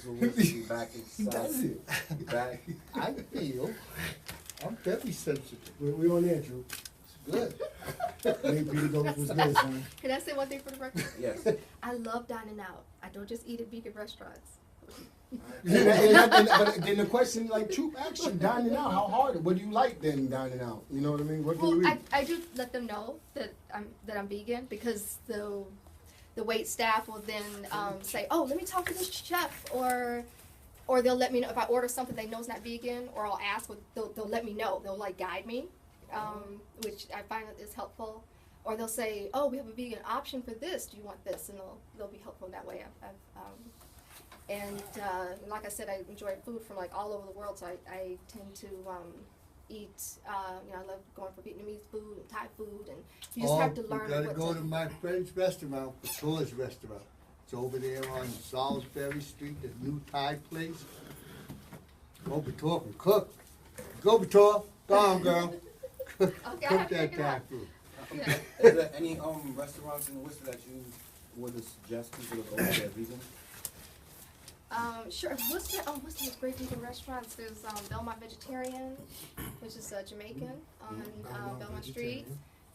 so we back inside. Does it? We back. I feel I'm very sensitive. We on there, Drew. It's good. Maybe Peter Douglas was good, son. Can I say one thing for the record? Yes. I love dining out. I don't just eat at vegan restaurants. But then the question, like, true action, dining out, how hard? What do you like then, dining out? You know what I mean? What do you Well, eat? I do let them know that I'm vegan, because the wait staff will then say, oh, let me talk to this chef, or they'll let me know if I order something they know is not vegan, or I'll ask, they'll let me know. They'll like guide me, which I find that is helpful. Or they'll say, oh, we have a vegan option for this. Do you want this? And they'll be helpful in that way. And like I said, I enjoy food from like all over the world, so I tend to eat. I love going for Vietnamese food and Thai food, and you just have to learn. You gotta go to my friend's restaurant, Pator's restaurant. It's over there on Salisbury Street, the new Thai place. Go Pator can cook. Go Pator, go on, girl. Okay, Cook that Thai food. Yeah. Is there any restaurants in Worcester that you would suggest people to go to that are vegan? Sure. Worcester has great vegan restaurants. There's Belmont Vegetarian, which is Jamaican on Belmont Street,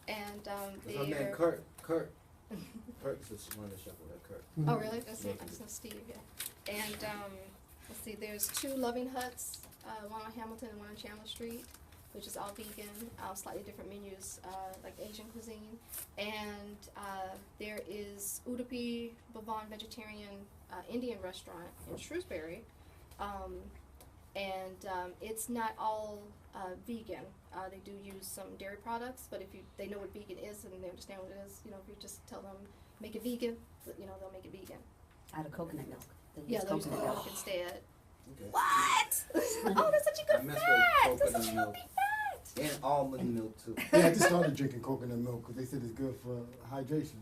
and My man they're. Kurt is one of the chef over there, Kurt. Oh really? That's Steve. Yeah. And let's see. There's two Loving Huts, one on Hamilton and one on Chandler Street, which is all vegan, slightly different menus, like Asian cuisine. And there is Udupi Bhavan Vegetarian Indian restaurant in Shrewsbury. It's not all vegan. They do use some dairy products, but if they know what vegan is and they understand what it is, if you just tell them, make it vegan, they'll make it vegan. Out of coconut milk. They Yeah, use they'll use coconut milk. milk instead. Okay. What? Oh, that's such a I good mess fat! with That's coconut such a milk. healthy fat! And almond milk too. Yeah, I just started drinking coconut milk because they said it's good for hydration.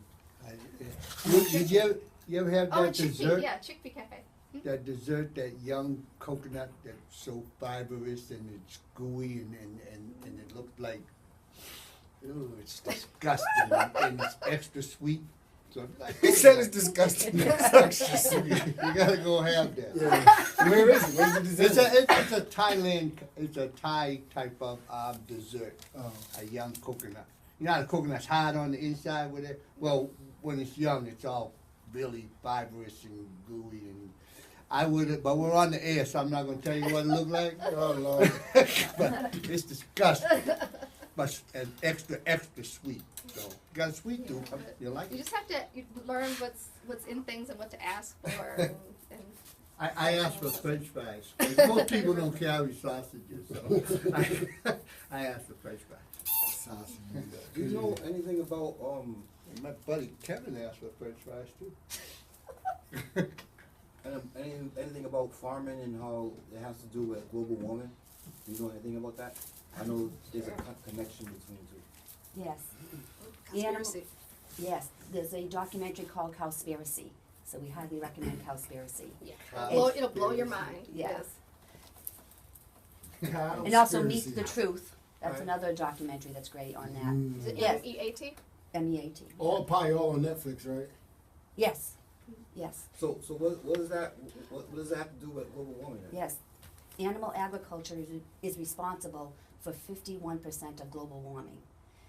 You ever have Oh, that and chickpea, dessert? yeah, chickpea cafe. That dessert, that young coconut that's so fibrous and it's gooey and it looks like, ooh, it's disgusting and it's extra sweet. So He said it's disgusting. It's extra sweet. you gotta go have that. Yeah. Where is it? Where's the dessert? It's a Thailand, it's a Thai type of dessert. Oh. A young coconut. You know how the coconut's hard on the inside with it? Well, when it's young, it's all really fibrous and gooey and I would, but we're on the air, so I'm not gonna tell you what it looked like. Oh, Lord. But it's disgusting. But and extra sweet. So you got a sweet tooth. You like You it? just have to learn what's in things and what to ask for. and I asked for French fries. Most people don't carry sausages, so I asked for French fries. Sausage. Do you know anything about And my buddy Kevin asked for French fries too. anything about farming and how it has to do with global warming? Do you know anything about that? I know there's a connection between the two. Yes. Cowspiracy. Yes. There's a documentary called Cowspiracy. So we highly recommend Cowspiracy. Yeah. It'll blow your mind. Yeah. Yes. And also Meet the Cowspiracy. Truth. That's Right. another documentary that's great on that. Mm. Is it Yes. MEAT? MEAT. Probably all on Netflix, right? Yes. Yes. So what does that have to do with global warming then? Yes. Animal agriculture is responsible for 51% of global warming.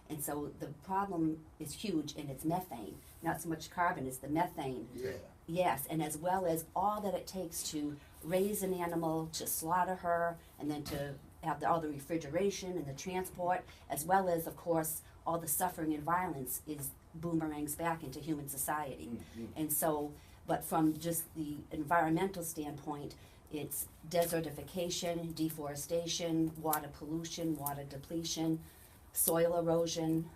And so the problem is huge, and it's methane. Not so much carbon, it's the methane. Yeah. Yes, and as well as all that it takes to raise an animal, to slaughter her, and then to have all the refrigeration and the transport, as well as, of course, all the suffering and violence is boomerangs back into human society. Mm-hmm. And so, but from just the environmental standpoint, it's desertification, deforestation, water pollution, water depletion, soil erosion.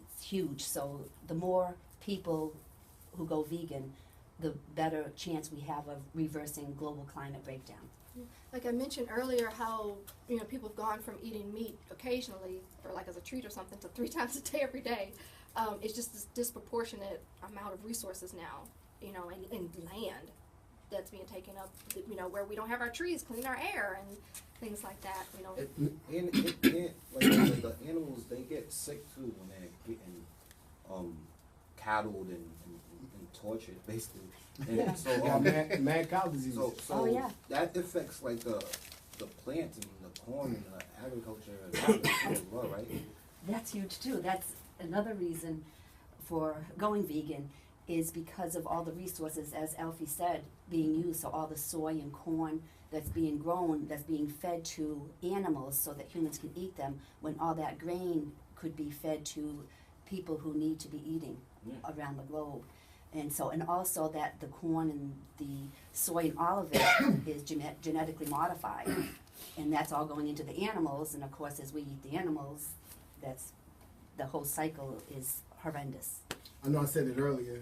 It's huge. So the more people who go vegan, the better chance we have of reversing global climate breakdown. Like I mentioned earlier, how people have gone from eating meat occasionally, or like as a treat or something, to 3 times a day every day. It's just this disproportionate amount of resources now, and land that's being taken up, where we don't have our trees clean our air and things like that. Like the animals, they get sick too when they're getting cattled and tortured, basically. And so, You got mad cow disease. so Oh, yeah. that affects like the plants and the corn and the agriculture and agriculture as well, right? That's huge too. That's another reason for going vegan is because of all the resources, as Alfie said, being used. So all the soy and corn that's being grown, that's being fed to animals so that humans can eat them, when all that grain could be fed to people who need to be eating around the globe. And so, and also that the corn and the soy and all of it is genetically modified. And that's all going into the animals. And of course, as we eat the animals, that's, the whole cycle is horrendous. I know I said it earlier,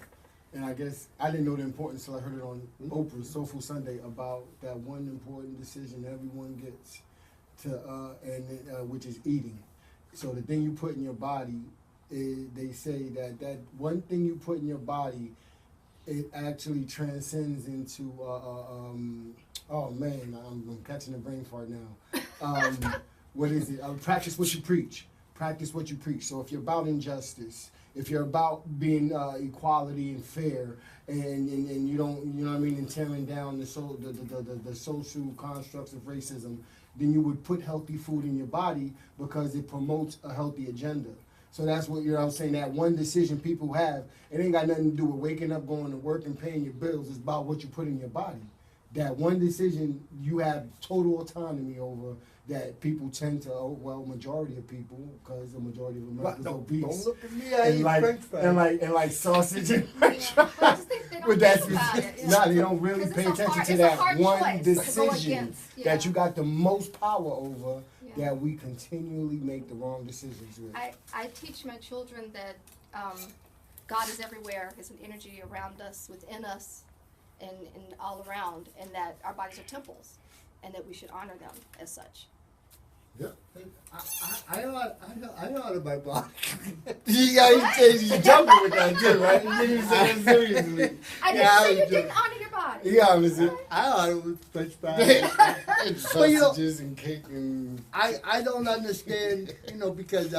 and I guess I didn't know the importance till I heard it on Oprah's Soul Food Sunday about that one important decision everyone gets to, which is eating. So the thing you put in your body, they say that one thing you put in your body, it actually transcends into, oh man, I'm catching a brain fart now. What is it? Practice what you preach. Practice what you preach. So if you're about injustice, if you're about being equality and fair, and you don't, you know what I mean, and tearing down the social constructs of racism, then you would put healthy food in your body because it promotes a healthy agenda. So that's what I'm saying, that one decision people have, it ain't got nothing to do with waking up, going to work, and paying your bills. It's about what you put in your body. That one decision you have total autonomy over, that people tend to, majority of people, because the majority of Americans are obese. Don't look at me, I eat French fries. And like sausage and French I fries. just think they don't But that's, think about it. no, they don't really 'Cause pay it's a attention hard- to it's a that hard one choice to go decision against, yeah. that you got the most power over, Yeah. that we continually make the wrong decisions with. I teach my children that God is everywhere. There's an energy around us, within us, and all around, and that our bodies are temples, and that we should honor them as such. I honor my body. You jumping with that too, right? You didn't say that seriously. I didn't say you didn't honor your body. Yeah, honestly. I honor with French fries. But you know, Sausages and cake and... I don't understand, because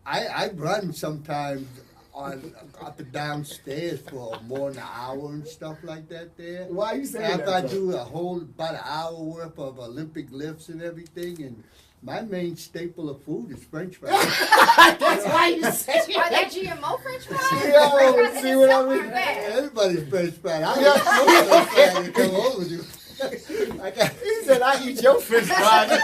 I run sometimes on up and downstairs for more than an hour and stuff like that there. Why are you saying After that? I do about an hour worth of Olympic lifts and everything, and my main staple of food is French fries. That's why you say Are they GMO French fries? Yo, French fries see in what I itself mean? are bad. Everybody's French fries. I eat French fries and come home with you. He said, I eat your fish fries.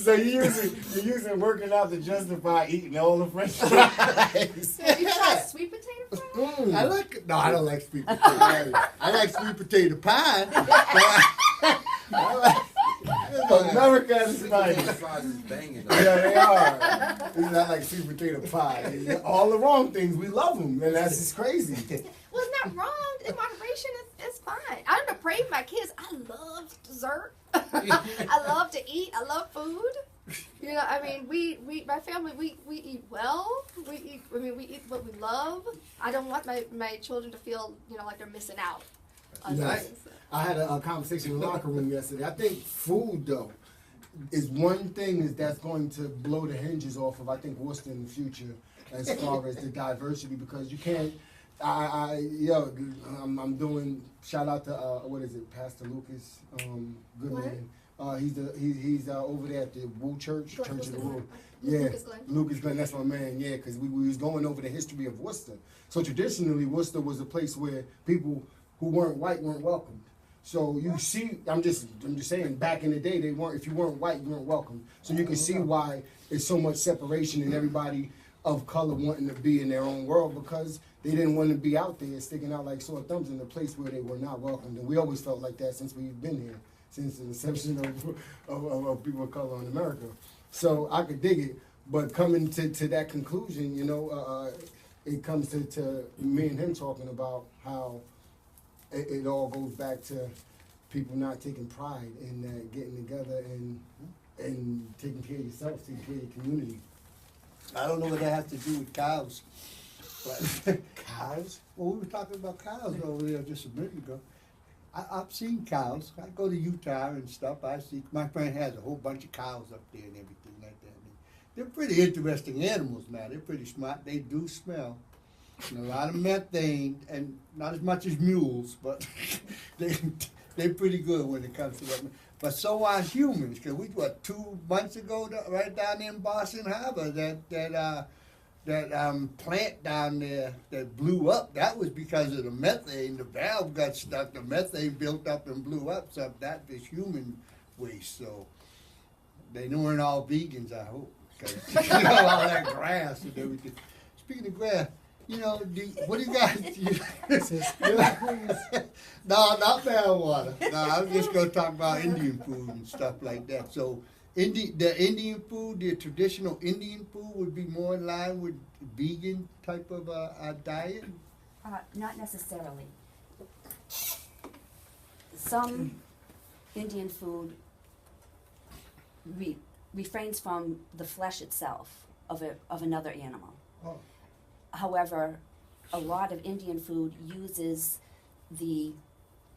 So you're using working out to justify eating all the French fries. Have you tried sweet potato fries? I don't like sweet potato pie. I like sweet potato pie. America is Potato nice. fries is banging. though. Yeah, they are. It's not like sweet potato pie. All the wrong things, we love them, and that's just crazy. Well, it's not wrong. In moderation, it's fine. I don't deprave my kids. I love dessert. I love to eat. I love food. I mean, my family, we eat well. We eat what we love. I don't want my children to feel, like they're missing out on Nice. things. I had a conversation in the locker room yesterday. I think food, though, is one thing that's going to blow the hinges off of, I think, Worcester in the future as far as the diversity, because you can't, I'm doing, shout out to, what is it, Pastor Lucas, Goodman. He's over there at the Woo Church of the Woo. Yeah, Lucas Glenn, that's my man, yeah, because we was going over the history of Worcester. So traditionally, Worcester was a place where people who weren't white weren't welcomed. So you see, I'm just saying, back in the day, if you weren't white, you weren't welcome. So you can see why there's so much separation and everybody of color wanting to be in their own world, because they didn't want to be out there sticking out like sore thumbs in a place where they were not welcomed. And we always felt like that since we've been here, since the inception of people of color in America. So I could dig it, but coming to that conclusion, it comes to me and him talking about how it all goes back to people not taking pride in getting together and taking care of yourself, taking care of your community. I don't know what that has to do with cows. But Cows? well, we were talking about cows over there just a minute ago. I've seen cows. I go to Utah and stuff. I see, my friend has a whole bunch of cows up there and everything like that. they're pretty interesting animals now. They're pretty smart. They do smell. And a lot of methane, and not as much as mules, but they're pretty good when it comes to that. But so are humans, because 2 months ago, right down in Boston Harbor, that plant down there that blew up, that was because of the methane. The valve got stuck, the methane built up and blew up. So that is human waste. So they weren't all vegans, I hope, because all that grass and everything. Speaking of grass, what do you guys? No, not marijuana. No, I'm just going to talk about Indian food and stuff like that. So, the Indian food, the traditional Indian food, would be more in line with vegan type of diet. Not necessarily. Some Indian food refrains from the flesh itself of another animal. Oh. However, a lot of Indian food uses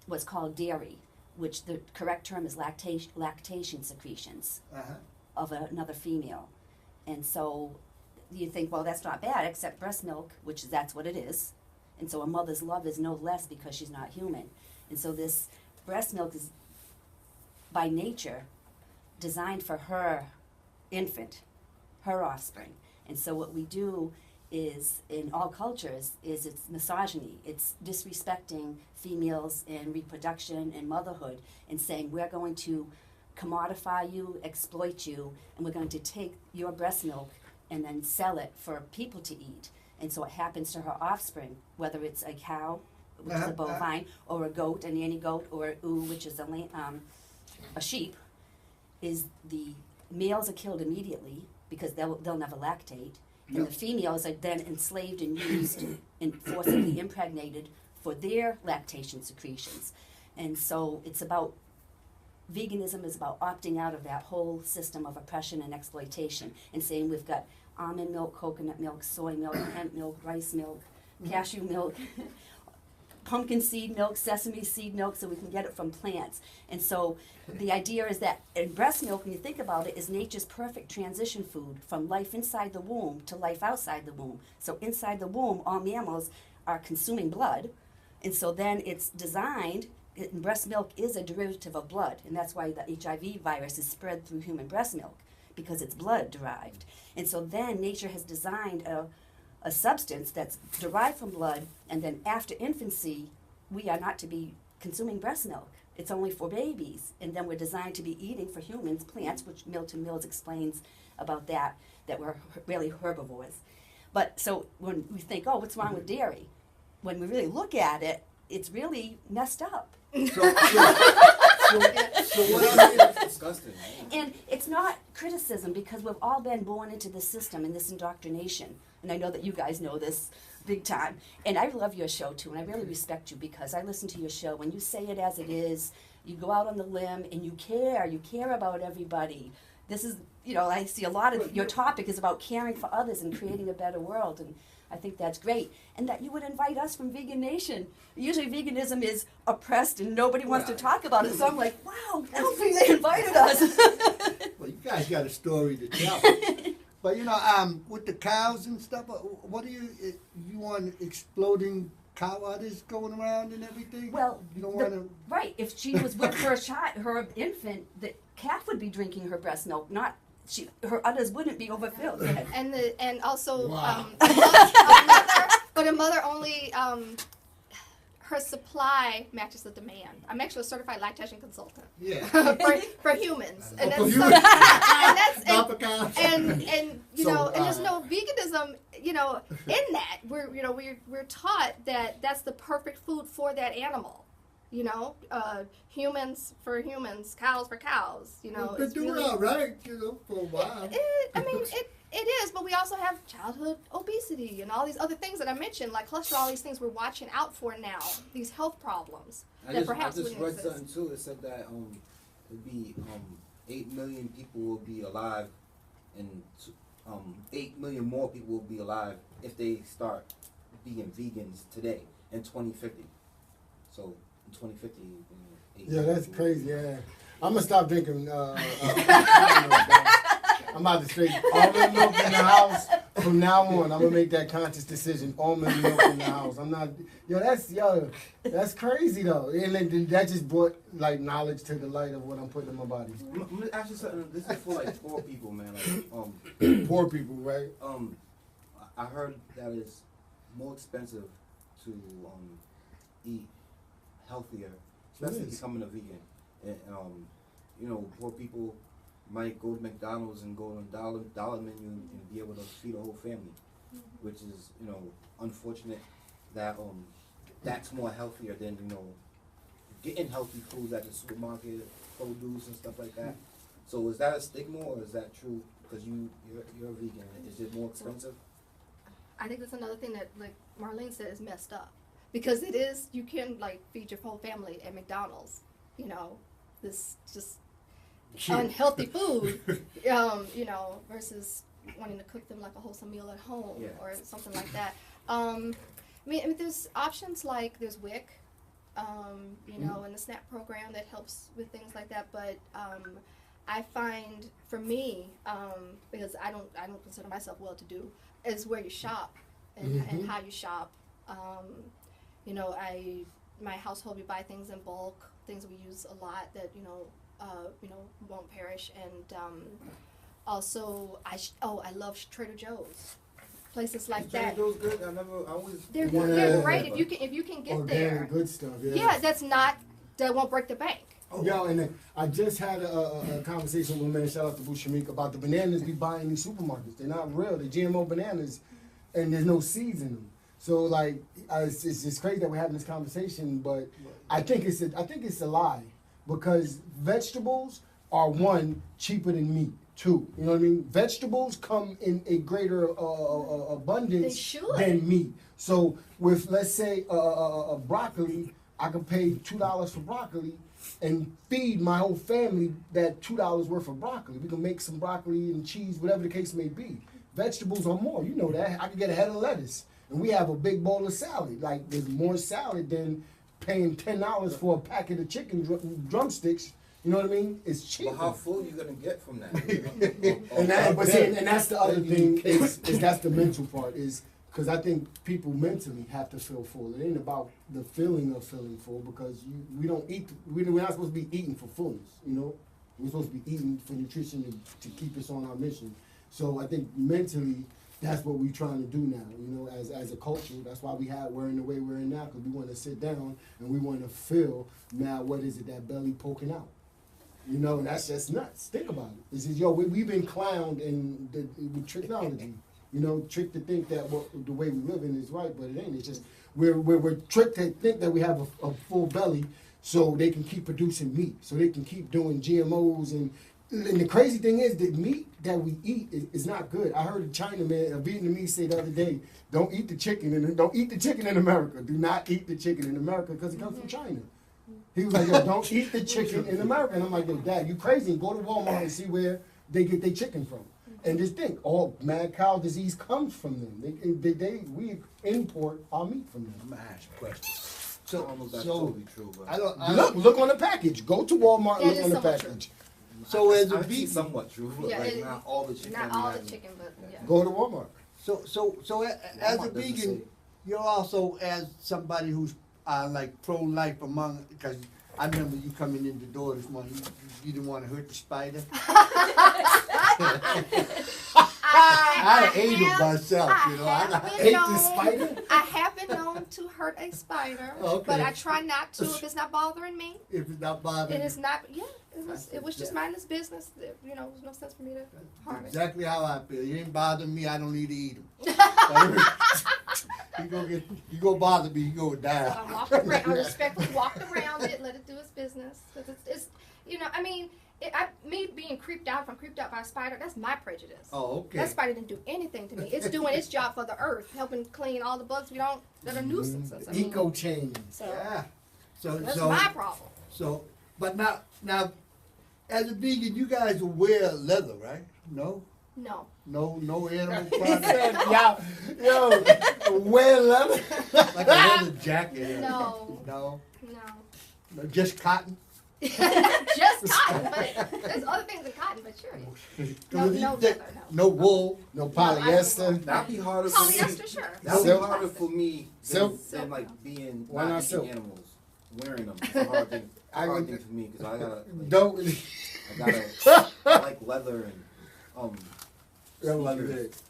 what's called dairy, which the correct term is lactation secretions of another female. And so you think, well, that's not bad, except breast milk, that's what it is. And so a mother's love is no less because she's not human. And so this breast milk is, by nature, designed for her infant, her offspring. And so what we do is, in all cultures, is it's misogyny. It's disrespecting females in reproduction and motherhood and saying, we're going to commodify you, exploit you, and we're going to take your breast milk and then sell it for people to eat. And so it happens to her offspring, whether it's a cow, which is a bovine, or a goat, a nanny goat, or which is a sheep, is the males are killed immediately because they'll never lactate. And the females are then enslaved and used and forcibly impregnated for their lactation secretions. And so veganism is about opting out of that whole system of oppression and exploitation and saying we've got almond milk, coconut milk, soy milk, hemp milk, rice milk, cashew milk, pumpkin seed milk, sesame seed milk, so we can get it from plants. And so the idea is that in breast milk, when you think about it, is nature's perfect transition food from life inside the womb to life outside the womb. So inside the womb, all mammals are consuming blood. And so then it's designed, breast milk is a derivative of blood. And that's why the HIV virus is spread through human breast milk, because it's blood derived. And so then nature has designed a substance that's derived from blood, and then after infancy, we are not to be consuming breast milk. It's only for babies, and then we're designed to be eating for humans plants, which Milton Mills explains about that we're really herbivores. But so when we think, oh, what's wrong with dairy? When we really look at it, it's really messed up. So what else is disgusting? And it's not criticism, because we've all been born into this system and this indoctrination. And I know that you guys know this big time. And I love your show too, and I really respect you because I listen to your show. When you say it as it is, you go out on the limb and you care about everybody. This is, I see a lot of your topic is about caring for others and creating a better world. And I think that's great. And that you would invite us from Vegan Nation. Usually veganism is oppressed and nobody wants to talk about it. So I'm like, wow, Elfie, they invited us. Well, you guys got a story to tell. But with the cows and stuff, what do you want exploding cow udders going around and everything? Well, you don't want to. Right. If she was with her her infant, the calf would be drinking her breast milk, not her udders wouldn't be overfilled. And also Wow. a mother only her supply matches the demand. I'm actually a certified lactation consultant. Yeah. for humans, and For that's humans. Not for cows. and So, and there's no veganism in that we're taught that that's the perfect food for that animal. Humans for humans, cows for cows. It's it's doing really, all right, for a while. It is, but we also have childhood obesity and all these other things that I mentioned, like cholesterol, all these things we're watching out for now, these health problems that perhaps I just wouldn't read exist. something too. It said that it'd be 8 million people will be alive, and 8 million more people will be alive if they start being vegans today in 2050. So in 2050, 8 Yeah, million that's people. crazy. Yeah, I'm gonna stop drinking. I'm about to straight almond milk in the house. From now on, I'm gonna make that conscious decision. Almond milk in the house. I'm not. That's crazy though. And then that just brought like knowledge to the light of what I'm putting in my body. I'm gonna ask you something. This is for like poor people, man. Like, Poor people, right? I heard that it's more expensive to eat healthier, especially is. becoming a vegan. And you know, poor people might go to McDonald's and go on a dollar menu and be able to feed a whole family, which is, you know, unfortunate that that's more healthier than, you know, getting healthy foods at the supermarket, produce and stuff like that. So is that a stigma or is that true? Because you're a vegan. Is it more expensive? I think that's another thing that, like Marlene said, is messed up. Because it is, you can, like, feed your whole family at McDonald's, you know, this just unhealthy food, you know, versus wanting to cook them like a wholesome meal at home or something like that. I mean, there's options like there's WIC, you know, and the SNAP program that helps with things like that. But I find, for me, because I don't consider myself well-to-do, is where you shop and how you shop. You know, my household, we buy things in bulk, things we use a lot that, you know, won't perish. And also, I love Trader Joe's. Places like that. Trader Joe's good. I always. They're great if you can get Organic there. good stuff. Yeah, that won't break the bank. Yo, and then I just had a conversation with a man, shout out to Bushamik, about the bananas we buy in these supermarkets. They're not real. They're GMO bananas, and there's no seeds in them. So like, it's just crazy that we're having this conversation, but I think it's a lie, because vegetables are, one, cheaper than meat. Two, you know what I mean? Vegetables come in a greater abundance than meat. So with, let's say, broccoli, I could pay $2 for broccoli and feed my whole family that $2 worth of broccoli. We can make some broccoli and cheese, whatever the case may be. Vegetables are more, you know that. I could get a head of lettuce, and we have a big bowl of salad. Like, there's more salad than paying $10 for a packet of chicken drumsticks. You know what I mean? It's cheap. But how full are you gonna get from that? And that's the other thing, is that's the mental part, is because I think people mentally have to feel full. It ain't about the feeling of feeling full, because we're not supposed to be eating for fullness, you know? We're supposed to be eating for nutrition to keep us on our mission. So I think mentally, that's what we're trying to do now, you know, as a culture. That's why we're in the way we're in now, because we want to sit down and we want to feel, now what is it, that belly poking out? You know, and that's just nuts. Think about it. This is, we've been clowned with technology. You know, tricked to think that the way we live in is right, but it ain't. It's just we're tricked to think that we have a full belly, so they can keep producing meat, so they can keep doing GMOs. And the crazy thing is, the meat that we eat is not good. I heard a Chinaman, a Vietnamese, say the other day, don't eat the chicken in America. Do not eat the chicken in America, because it comes from China. He was like, yo, don't eat the chicken in America. And I'm like, yo, Dad, you crazy. Go to Walmart and see where they get their chicken from. And just think, all mad cow disease comes from them. We import our meat from them. I'm gonna ask a question. I don't know if that's totally true, but Look on the package. Go to Walmart and look on the package. So as a I think vegan, it's somewhat true, but Yeah, like not all the chicken. Not all the chicken, but yeah. Go to Walmart. so as a Walmart doesn't vegan, say. you're also, as somebody who's like pro-life, because I remember you coming in the door this morning. You didn't want to hurt the spider. I ate it myself, you know. I ate the spider? I have been known to hurt a spider, Okay. but I try not to if it's not bothering me. If it's not bothering It you. is not. Yeah, it was just minding its business. You know, there's no sense for me to harm it. Exactly how I feel. You ain't bothering me, I don't need to eat them. you go bother me, you go die. So I walked around. I respectfully walked around it, let it do its business. 'Cause it's you know, I mean, me being creeped out, if I'm creeped out by a spider, that's my prejudice. Oh, okay. That spider didn't do anything to me. It's doing its job for the earth, helping clean all the bugs that are nuisances. I mean, Eco chain. so Yeah. So that's my problem. So, but now, as a vegan, you guys wear leather, right? No No. animal He products. said, yo, wear leather. Like a leather jacket. No. No. No. No, just cotton. Just cotton, but there's other things than cotton, but sure. No leather, no. No wool. No polyester. That'd be harder for me. Polyester, sure. That'd be Silk. harder for me Silk. than like being Why not not eating silk? animals, wearing them. It's a hard thing. I Hard would- thing for me because I gotta. Like, Don't. I like leather and I love sneakers it.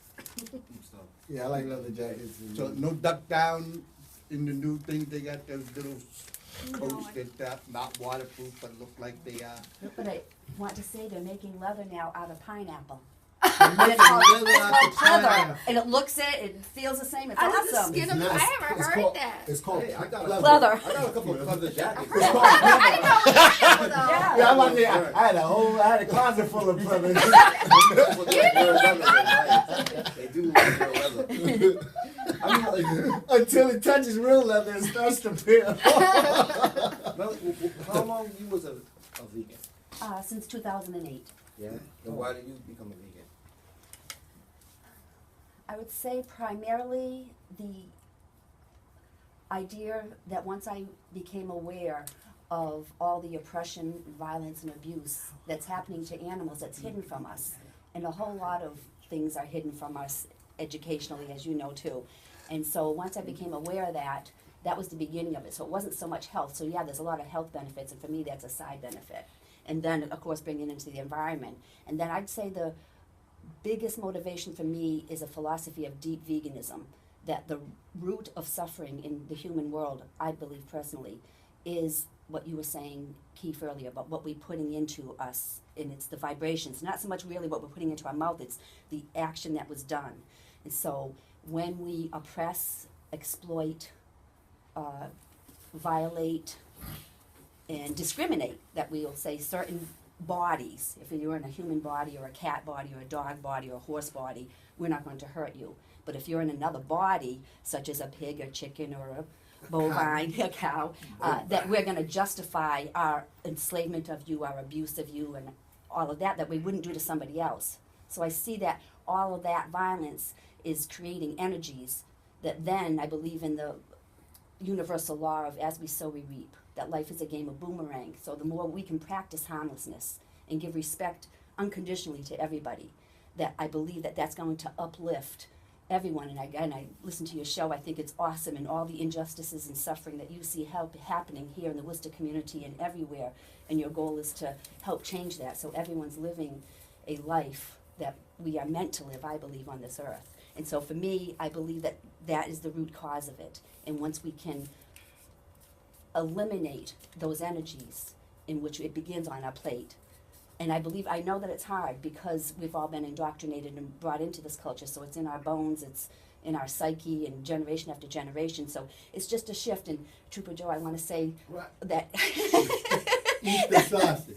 and stuff. Yeah, I like leather jackets. And So no duck down in the new thing. They got those little coats No. that not waterproof but look like they are. But I want to say they're making leather now out of pineapple. They're And making it's called, leather it's out called of pleather, pineapple. and it looks it feels the same. It's I love the awesome. skin of It's it. nice. I haven't It's heard called- that. It's called Hey, I got a Leather. I got a couple of leather jackets. It's called I didn't know it was though. Yeah. Yeah, I'm like, I had a closet full of brothers. That's what like real leather is, right? They do like real leather. I mean, like, Until it touches real leather, it starts to peel. how long you was a vegan? Since 2008. Yeah. Then why did you become a vegan? I would say primarily the idea that once I became aware of all the oppression, violence, and abuse that's happening to animals that's hidden from us, and a whole lot of things are hidden from us educationally, as you know too. And so once I became aware of that, that was the beginning of it. So it wasn't so much health. So yeah, there's a lot of health benefits, and for me that's a side benefit. And then, of course, bringing it into the environment. And then I'd say the biggest motivation for me is a philosophy of deep veganism, that the root of suffering in the human world, I believe personally, is what you were saying, Keith, earlier, about what we're putting into us, and it's the vibrations, not so much really what we're putting into our mouth, it's the action that was done. And so when we oppress, exploit, violate, and discriminate, that we'll say certain bodies, if you're in a human body or a cat body or a dog body or a horse body, we're not going to hurt you. But if you're in another body, such as a pig, a chicken, or a bovine, a cow, that we're going to justify our enslavement of you, our abuse of you, and all of that, that we wouldn't do to somebody else. So I see that all of that violence is creating energies that then I believe in the universal law of as we sow we reap, that life is a game of boomerang. So the more we can practice harmlessness and give respect unconditionally to everybody, that I believe that that's going to uplift everyone. And again, I listen to your show, I think it's awesome, and all the injustices and suffering that you see happening here in the Worcester community and everywhere, and your goal is to help change that so everyone's living a life that we are meant to live, I believe, on this earth. And so for me, I believe that that is the root cause of it. And once we can eliminate those energies in which it begins on our plate. And I know that it's hard because we've all been indoctrinated and brought into this culture, so it's in our bones, it's in our psyche, and generation after generation. So it's just a shift. And Trooper Joe, I want to say that Eat the sausage.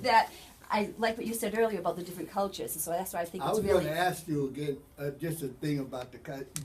that I like what you said earlier about the different cultures, and so that's why I think I it's was really going to ask you again, just a thing about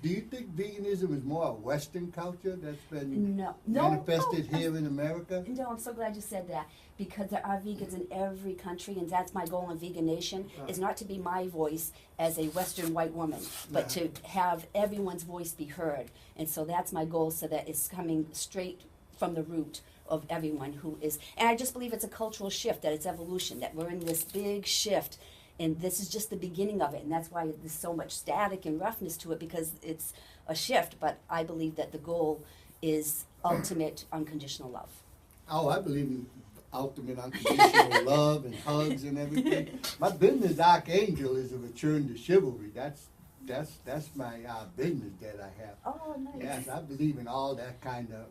do you think veganism is more a Western culture that's been no manifested no, here in America? No, I'm so glad you said that, because there are vegans in every country, and that's my goal in Vegan Nation, is not to be my voice as a Western white woman, but to have everyone's voice be heard. And so that's my goal, so that it's coming straight from the root of everyone who is, and I just believe it's a cultural shift, that it's evolution, that we're in this big shift, and this is just the beginning of it, and that's why there's so much static and roughness to it, because it's a shift. But I believe that the goal is ultimate unconditional love. Oh, I believe in ultimate unconditional love and hugs and everything. My business, Archangel, is a return to chivalry. That's my business that I have. Oh, nice. Yes, I believe in all that kind of.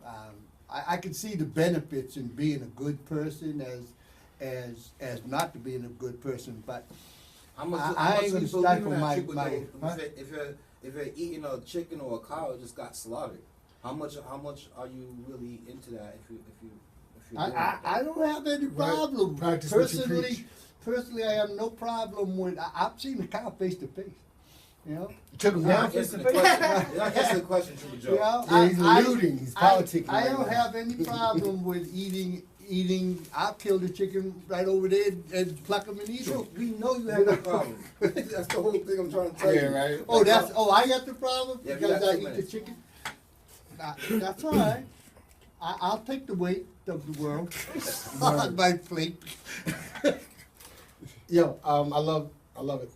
I can see the benefits in being a good person as not to being a good person, but How much, I how ain't much gonna you stifle believe in my- that Trooper my- Joe? huh? If you're eating a chicken or a cow that just got slaughtered, how much are you really into that? If you're doing that? I don't have any problem. Practice what you preach. Personally, I have no problem with. I've seen the cow face to face. You know. Took him You're down not face to answering the face. question. You're not answering the question, Trooper Joe. You know, Yeah, he's alluding, he's politicking I right don't now. have any problem with eating. I'll kill the chicken right over there and pluck them and eat them. True, we know you have no problem. That's the whole thing I'm trying to tell Yeah, you. right. I got the problem Yeah, we because got I 2 eat the minutes. chicken. That's all right. I'll take the weight of the world on my plate. Yo, I love it.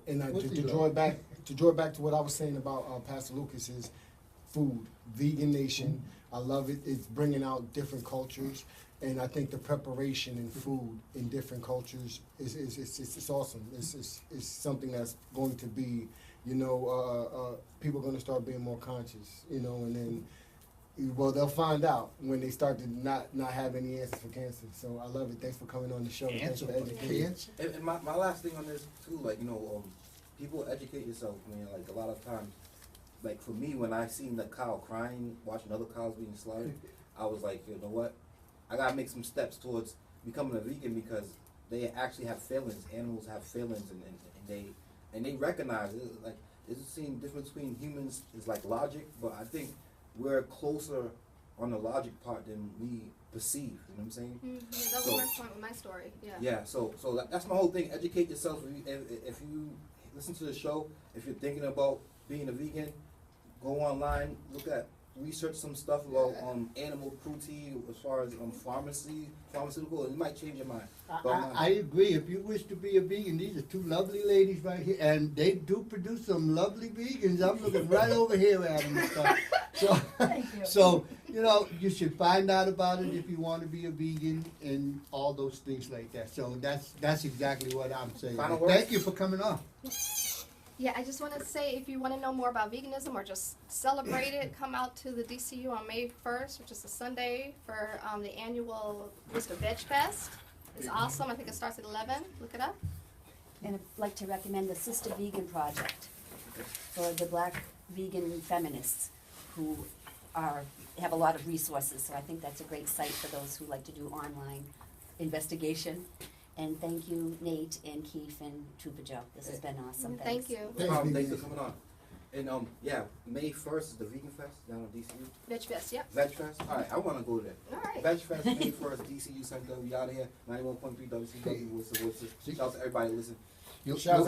And What's to he draw love? it back, to what I was saying about Pastor Lucas is food, vegan nation. I love it. It's bringing out different cultures, and I think the preparation in food in different cultures is awesome. It's something that's going to be, people are going to start being more conscious, and then. Well, they'll find out when they start to not have any answers for cancer. So I love it. Thanks for coming on the show. Thanks Answer for for educating. cancer? And my last thing on this too, like, people educate yourself, man. Like, a lot of times, like, for me, when I seen the cow crying, watching other cows being slaughtered, I was like, you know what? I gotta make some steps towards becoming a vegan, because they actually have feelings. Animals have feelings, and they recognize it. Like, it's the same difference between humans is like logic, but I think we're closer on the logic part than we perceive. You know what I'm saying? Yeah, that was So- my point with my story. Yeah. Yeah, so that's my whole thing. Educate yourself. If you listen to the show, if you're thinking about being a vegan, go online, research some stuff about animal cruelty as far as pharmaceutical. It might change your mind. I agree. If you wish to be a vegan, these are two lovely ladies right here, and they do produce some lovely vegans. I'm looking right over here at them and stuff. So you should find out about it if you want to be a vegan and all those things like that. So that's exactly what I'm saying. Final words? Thank you for coming on. Yeah, I just want to say, if you want to know more about veganism or just celebrate it, come out to the DCU on May 1st, which is a Sunday, for the annual Worcester Veg Fest. It's awesome. I think it starts at 11. Look it up. And I'd like to recommend the Sister Vegan Project for the Black vegan feminists who have a lot of resources. So I think that's a great site for those who like to do online investigation. And thank you, Nate and Keith and Trooper Joe. This has been awesome. Thank you. Thanks for coming on. And May 1st is the Vegan Fest down in DCU. Veg Fest, yep. Veg Fest. All right, I want to go there. All right. Veg Fest, May 1st, DCU Center. We out of here. 91.3 WCW. What's the? Shout out to everybody listening. You- Shout